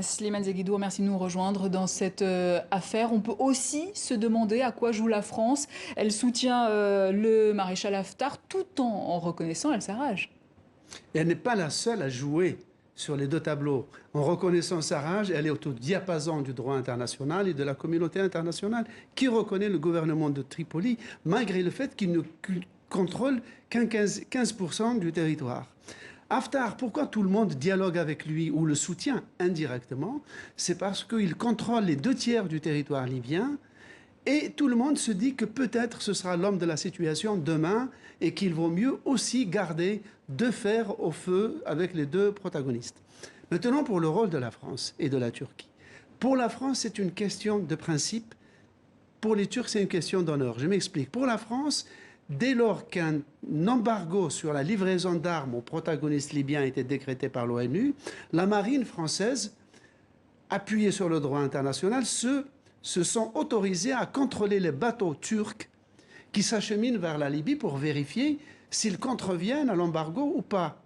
Slimane Zeguidour, merci de nous rejoindre dans cette affaire. On peut aussi se demander à quoi joue la France. Elle soutient le maréchal Haftar tout en reconnaissant El-Sarraj. Et elle n'est pas la seule à jouer sur les deux tableaux. En reconnaissant Sarraj, elle est au diapason du droit international et de la communauté internationale qui reconnaît le gouvernement de Tripoli, malgré le fait qu'il ne contrôle qu'un 15% du territoire. Haftar, pourquoi tout le monde dialogue avec lui ou le soutient indirectement? C'est parce qu'il contrôle les 2 tiers du territoire libyen et tout le monde se dit que peut-être ce sera l'homme de la situation demain et qu'il vaut mieux aussi garder 2 fers au feu avec les 2 protagonistes. Maintenant, pour le rôle de la France et de la Turquie. Pour la France, c'est une question de principe. Pour les Turcs, c'est une question d'honneur. Je m'explique. Pour la France, dès lors qu'un embargo sur la livraison d'armes aux protagonistes libyens a été décrété par l'ONU, la marine française, appuyée sur le droit international, se sont autorisés à contrôler les bateaux turcs qui s'acheminent vers la Libye pour vérifier s'ils contreviennent à l'embargo ou pas.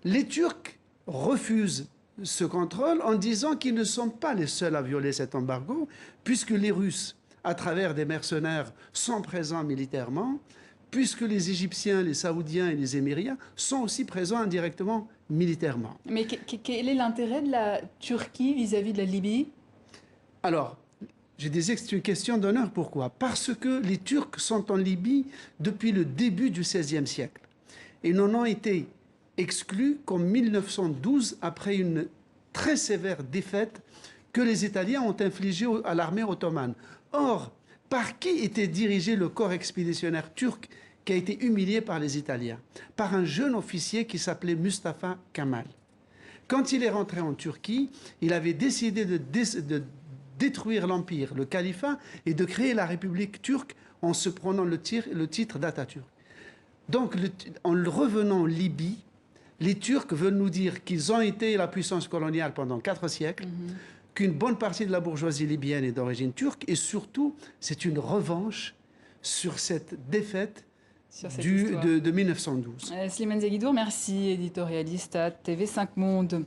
Les Turcs refusent ce contrôle en disant qu'ils ne sont pas les seuls à violer cet embargo, puisque les Russes, à travers des mercenaires, sont présents militairement, puisque les Égyptiens, les Saoudiens et les Émiriens sont aussi présents indirectement militairement. Mais quel est l'intérêt de la Turquie vis-à-vis de la Libye? Alors, je disais que c'est une question d'honneur. Pourquoi? Parce que les Turcs sont en Libye depuis le début du XVIe siècle. Ils n'en ont été exclus qu'en 1912, après une très sévère défaite que les Italiens ont infligée à l'armée ottomane. Or, par qui était dirigé le corps expéditionnaire turc qui a été humilié par les Italiens? Par un jeune officier qui s'appelait Mustafa Kemal. Quand il est rentré en Turquie, il avait décidé de détruire l'empire, le califat, et de créer la République turque en se prenant le titre d'Atatürk. Donc, en revenant en Libye, les Turcs veulent nous dire qu'ils ont été la puissance coloniale pendant 4 siècles, qu'une bonne partie de la bourgeoisie libyenne est d'origine turque, et surtout, c'est une revanche sur cette défaite de 1912. Slimane Zeguidour, merci, éditorialiste à TV5 Monde.